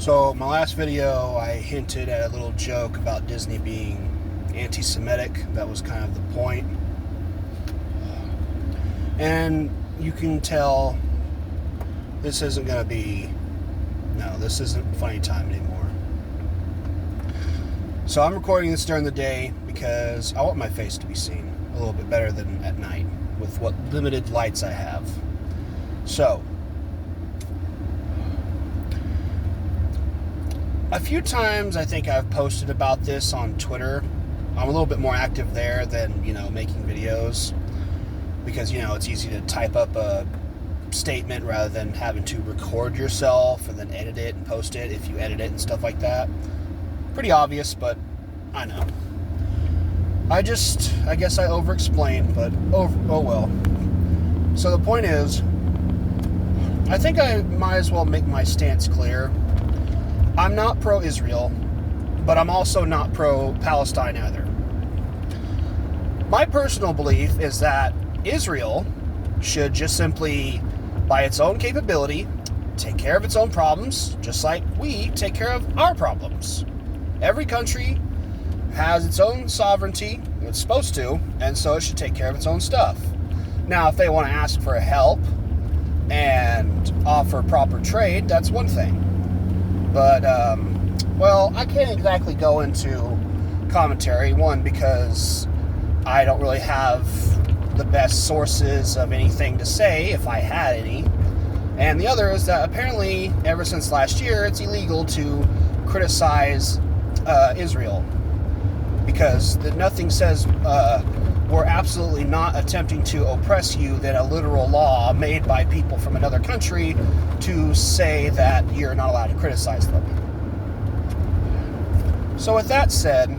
So, my last video, I hinted at a little joke about Disney being anti-Semitic. That was kind of the point. And you can tell this isn't going to be... No, this isn't funny time anymore. So I'm recording this during the day because I want my face to be seen a little bit better than at night with what limited lights I have. So, a few times I think I've posted about this on Twitter. I'm a little bit more active there than, making videos. Because, it's easy to type up a statement rather than having to record yourself and then edit it and post it if you edit it and stuff like that. Pretty obvious, but I know. I guess I over-explained, but oh well. So the point is, I think I might as well make my stance clear. I'm not pro-Israel, but I'm also not pro-Palestine either. My personal belief is that Israel should just simply, by its own capability, take care of its own problems, just like we take care of our problems. Every country has its own sovereignty, it's supposed to, and so it should take care of its own stuff. Now, if they want to ask for help and offer proper trade, that's one thing. But, I can't exactly go into commentary, one, because I don't really have the best sources of anything to say, if I had any. And the other is that apparently, ever since last year, it's illegal to criticize Israel. Because nothing says we're absolutely not attempting to oppress you than a literal law made by people from another country to say that you're not allowed to criticize them. So with that said,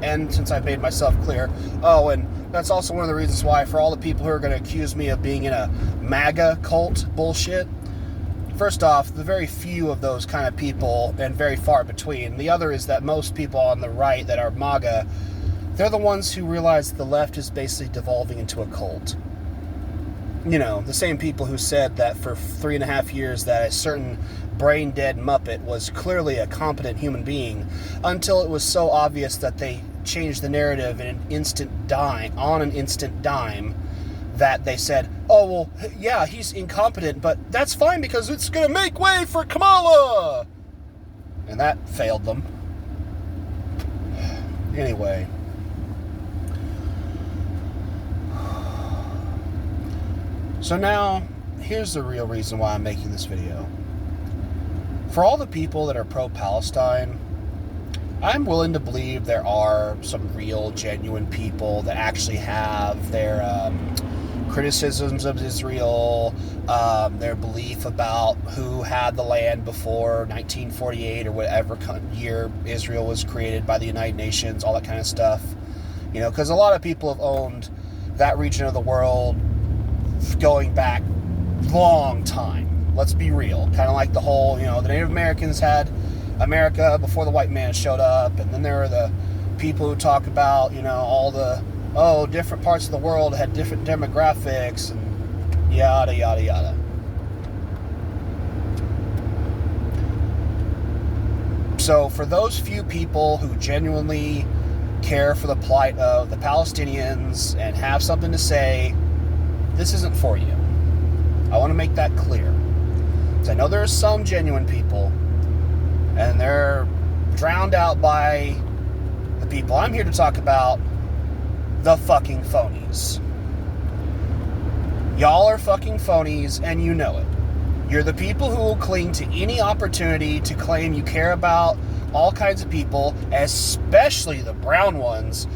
and since I've made myself clear, and that's also one of the reasons why, for all the people who are going to accuse me of being in a MAGA cult bullshit, first off, the very few of those kind of people, and very far between. The other is that most people on the right that are MAGA, they're the ones who realize that the left is basically devolving into a cult. The same people who said that for 3.5 years that a certain brain-dead Muppet was clearly a competent human being, until it was so obvious that they changed the narrative on an instant dime, that they said, yeah, he's incompetent, but that's fine because it's going to make way for Kamala! And that failed them. Anyway. So now, here's the real reason why I'm making this video. For all the people that are pro-Palestine, I'm willing to believe there are some real, genuine people that actually have their criticisms of Israel, their belief about who had the land before 1948 or whatever year Israel was created by the United Nations, all that kind of stuff. Because a lot of people have owned that region of the world going back long time. Let's be real. Kind of like the whole, the Native Americans had America before the white man showed up, and then there are the people who talk about, all the, different parts of the world had different demographics, and yada, yada, yada. So for those few people who genuinely care for the plight of the Palestinians and have something to say, this isn't for you. I want to make that clear. Because I know there are some genuine people, and they're drowned out by the people I'm here to talk about, the fucking phonies. Y'all are fucking phonies, and you know it. You're the people who will cling to any opportunity to claim you care about all kinds of people, especially the brown ones,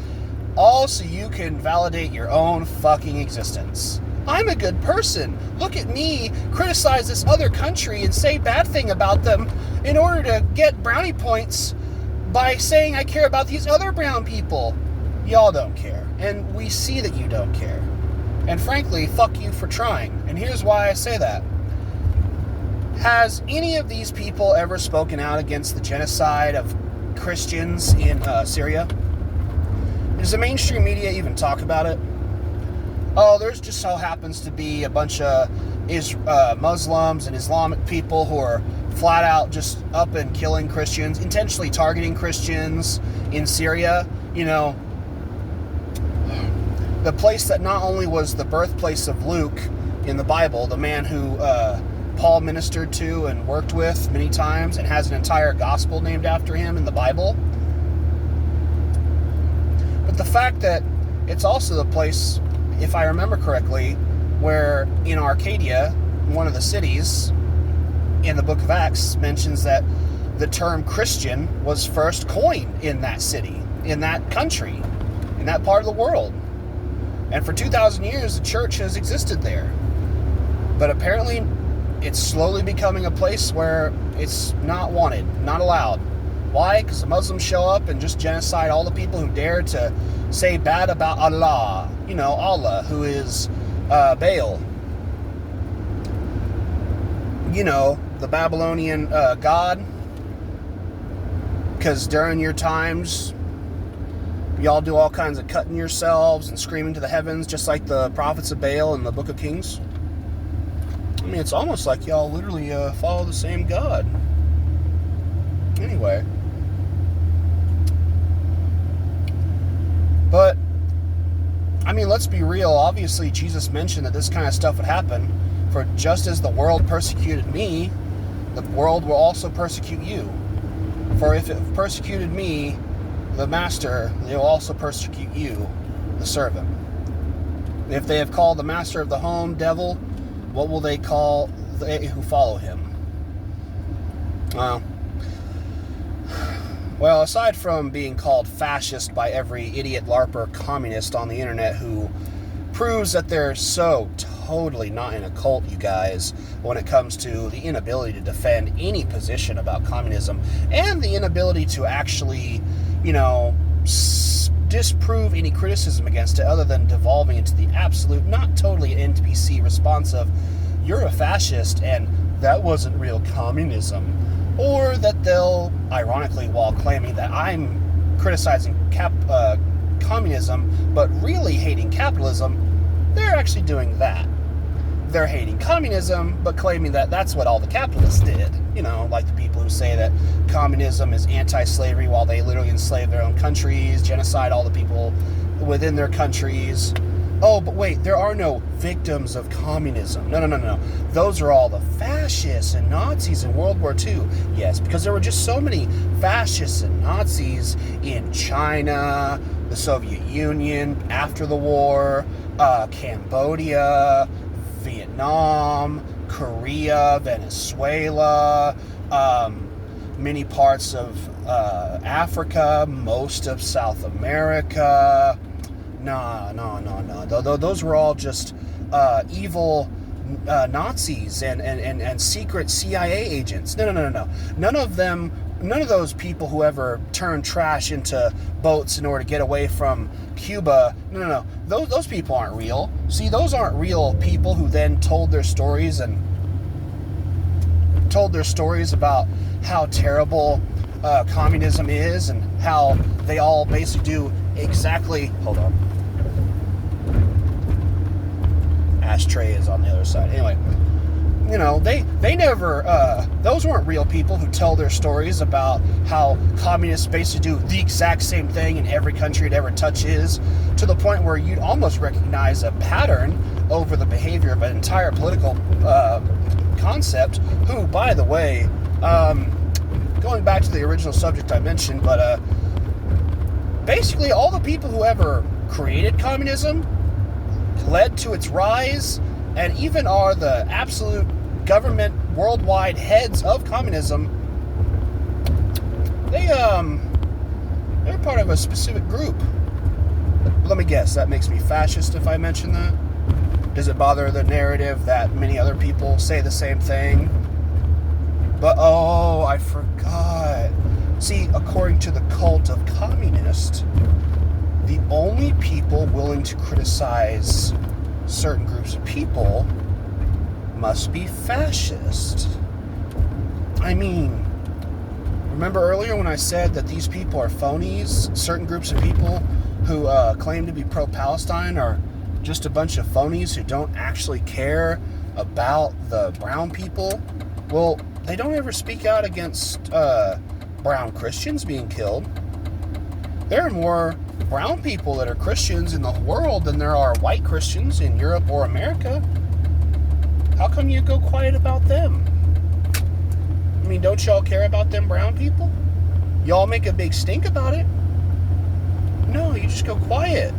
all so you can validate your own fucking existence. I'm a good person. Look at me criticize this other country and say bad thing about them in order to get brownie points by saying I care about these other brown people. Y'all don't care. And we see that you don't care. And frankly, fuck you for trying. And here's why I say that. Has any of these people ever spoken out against the genocide of Christians in Syria? Does the mainstream media even talk about it? There's just so happens to be a bunch of Muslims and Islamic people who are flat out just up and killing Christians, intentionally targeting Christians in Syria. You know, the place that not only was the birthplace of Luke in the Bible, the man who Paul ministered to and worked with many times and has an entire gospel named after him in the Bible, but the fact that it's also the place, if I remember correctly, where in Arcadia, one of the cities in the book of Acts mentions that the term Christian was first coined in that city, in that country, in that part of the world. And for 2,000 years, the church has existed there. But apparently, it's slowly becoming a place where it's not wanted, not allowed. Why? Because the Muslims show up and just genocide all the people who dare to say bad about Allah. You know, Allah, who is Baal. You know, the Babylonian god. Because during your times, y'all do all kinds of cutting yourselves and screaming to the heavens, just like the prophets of Baal in the book of Kings. I mean, it's almost like y'all literally follow the same God. Anyway. But, I mean, let's be real. Obviously, Jesus mentioned that this kind of stuff would happen. For just as the world persecuted me, the world will also persecute you. For if it persecuted me, the master, they will also persecute you, the servant. If they have called the master of the home devil, what will they call they who follow him? Well, aside from being called fascist by every idiot LARPer communist on the internet who proves that they're so totally not in a cult, you guys, when it comes to the inability to defend any position about communism and the inability to actually, you know, disprove any criticism against it other than devolving into the absolute, not totally an NPC response of, you're a fascist and that wasn't real communism. Or that they'll, ironically, while claiming that I'm criticizing communism but really hating capitalism, they're actually doing that. They're hating communism, but claiming that that's what all the capitalists did. You know, like the people who say that communism is anti-slavery while they literally enslave their own countries, genocide all the people within their countries. Oh, but wait, there are no victims of communism. No. Those are all the fascists and Nazis in World War II. Yes, because there were just so many fascists and Nazis in China, the Soviet Union after the war, Cambodia, Vietnam, Korea, Venezuela, many parts of Africa, most of South America. No. Those were all just evil Nazis and secret CIA agents. No. None of them, none of those people who ever turned trash into boats in order to get away from Cuba. No. Those people aren't real. See, those aren't real people who then told their stories about how terrible communism is and how they all basically do exactly. Hold on. Ashtray is on the other side. Anyway, you know, they never, those weren't real people who tell their stories about how communists basically do the exact same thing in every country it ever touches, to the point where you'd almost recognize a pattern over the behavior of an entire political concept, who, by the way, going back to the original subject I mentioned, but basically all the people who ever created communism, led to its rise, and even are the absolute government worldwide heads of communism, they're part of a specific group. Let me guess, that makes me fascist if I mention that? Does it bother the narrative that many other people say the same thing? But, oh, I forgot. See, according to the cult of communist, the only people willing to criticize certain groups of people must be fascist. I mean, remember earlier when I said that these people are phonies? Certain groups of people who claim to be pro-Palestine are just a bunch of phonies who don't actually care about the brown people? Well, they don't ever speak out against brown Christians being killed. There are more brown people that are Christians in the world than there are white Christians in Europe or America. How come you go quiet about them? I mean, don't y'all care about them brown people? Y'all make a big stink about it? No, you just go quiet.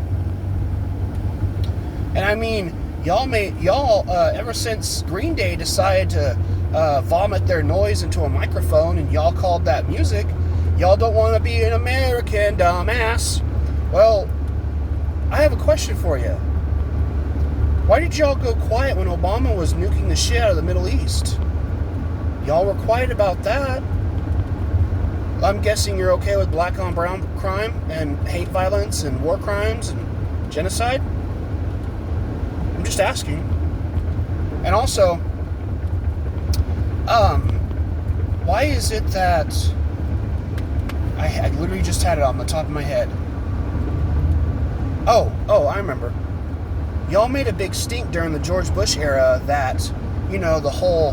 And I mean, y'all ever since Green Day decided to vomit their noise into a microphone and y'all called that music, y'all don't want to be an American, dumbass. Well, I have a question for you. Why did y'all go quiet when Obama was nuking the shit out of the Middle East? Y'all were quiet about that. I'm guessing you're okay with black on brown crime and hate violence and war crimes and genocide? I'm just asking. And also, why is it that I literally just had it on the top of my head. Oh, I remember. Y'all made a big stink during the George Bush era that, you know, the whole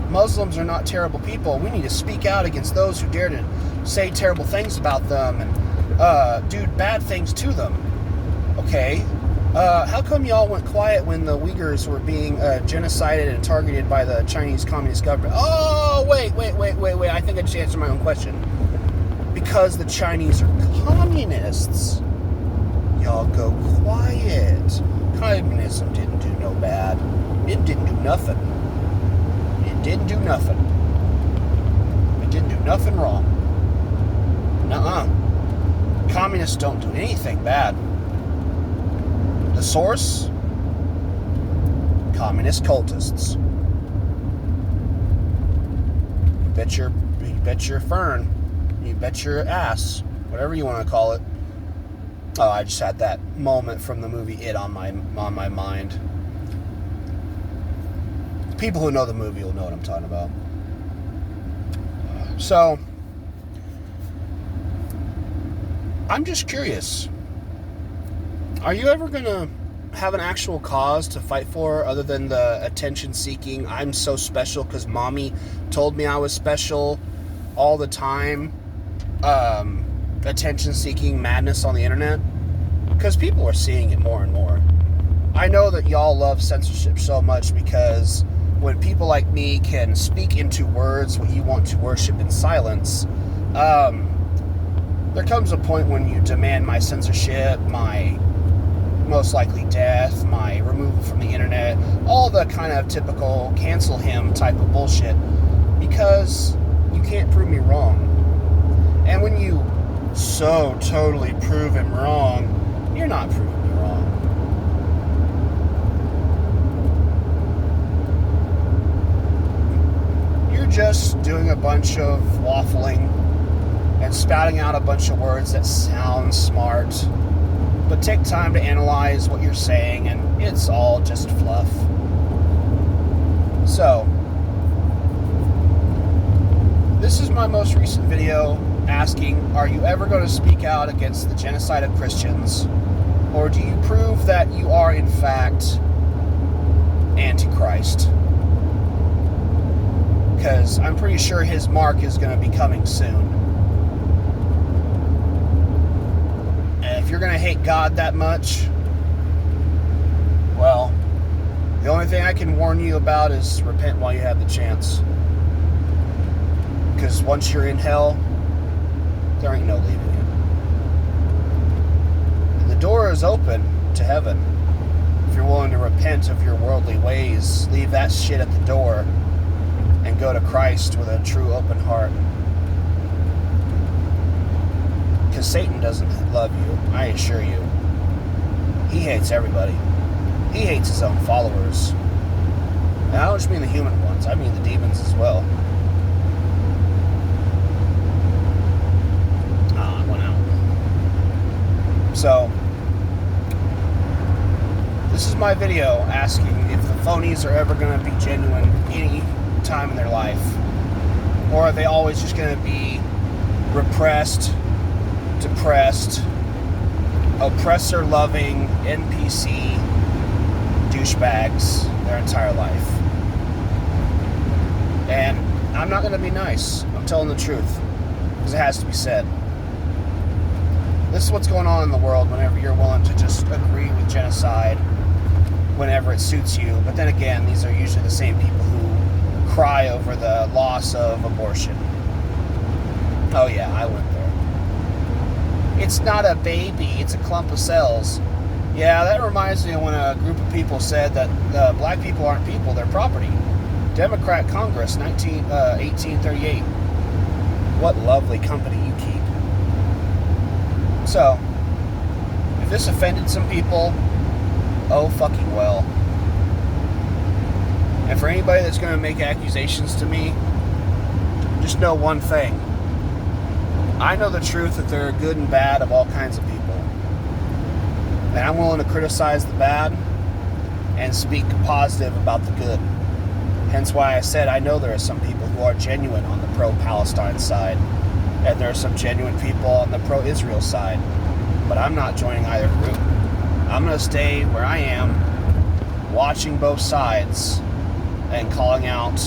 Muslims are not terrible people. We need to speak out against those who dare to say terrible things about them and do bad things to them. Okay. How come y'all went quiet when the Uyghurs were being genocided and targeted by the Chinese Communist government? Oh, wait. I think I just answered my own question. Because the Chinese are communists. Y'all go quiet. Communism didn't do no bad. It didn't do nothing. It didn't do nothing. It didn't do nothing wrong. Nuh-uh. Communists don't do anything bad. The source? Communist cultists. You bet your fern. You bet your ass. Whatever you want to call it. Oh, I just had that moment from the movie It on my mind. People who know the movie will know what I'm talking about. So, I'm just curious. Are you ever going to have an actual cause to fight for other than the attention-seeking, I'm so special because mommy told me I was special all the time, attention-seeking madness on the internet? Because people are seeing it more and more. I know that y'all love censorship so much because when people like me can speak into words what you want to worship in silence, there comes a point when you demand my censorship, my most likely death, my removal from the internet, all the kind of typical cancel him type of bullshit, because you can't prove me wrong. And when you so totally prove him wrong, you're not proving me wrong. You're just doing a bunch of waffling and spouting out a bunch of words that sound smart, but take time to analyze what you're saying, and it's all just fluff. So, this is my most recent video asking, are you ever going to speak out against the genocide of Christians? Or do you prove that you are, in fact, Antichrist? Because I'm pretty sure his mark is going to be coming soon. And if you're going to hate God that much, well, the only thing I can warn you about is repent while you have the chance. Because once you're in hell, there ain't no leaving it. And the door is open to heaven. If you're willing to repent of your worldly ways, leave that shit at the door, and go to Christ with a true open heart. Because Satan doesn't love you, I assure you. He hates everybody. He hates his own followers. And I don't just mean the human ones, I mean the demons as well. So, this is my video asking if the phonies are ever going to be genuine any time in their life. Or are they always just going to be repressed, depressed, oppressor-loving, NPC douchebags their entire life. And I'm not going to be nice. I'm telling the truth. Because it has to be said. This is what's going on in the world whenever you're willing to just agree with genocide whenever it suits you. But then again, these are usually the same people who cry over the loss of abortion. Oh yeah, I went there. It's not a baby, it's a clump of cells. Yeah, that reminds me of when a group of people said that black people aren't people, they're property. Democrat Congress, 1838. What lovely company you keep. So, if this offended some people, oh fucking well. And for anybody that's going to make accusations to me, just know one thing. I know the truth that there are good and bad of all kinds of people. And I'm willing to criticize the bad and speak positive about the good. Hence why I said I know there are some people who are genuine on the pro-Palestine side. And there are some genuine people on the pro-Israel side. But I'm not joining either group. I'm going to stay where I am, watching both sides and calling out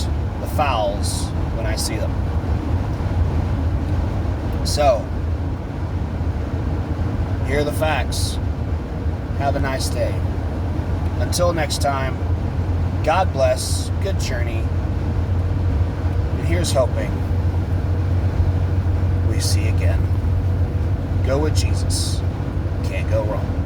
the fouls when I see them. So, here are the facts. Have a nice day. Until next time, God bless, good journey, and here's hoping we see again. Go with Jesus. Can't go wrong.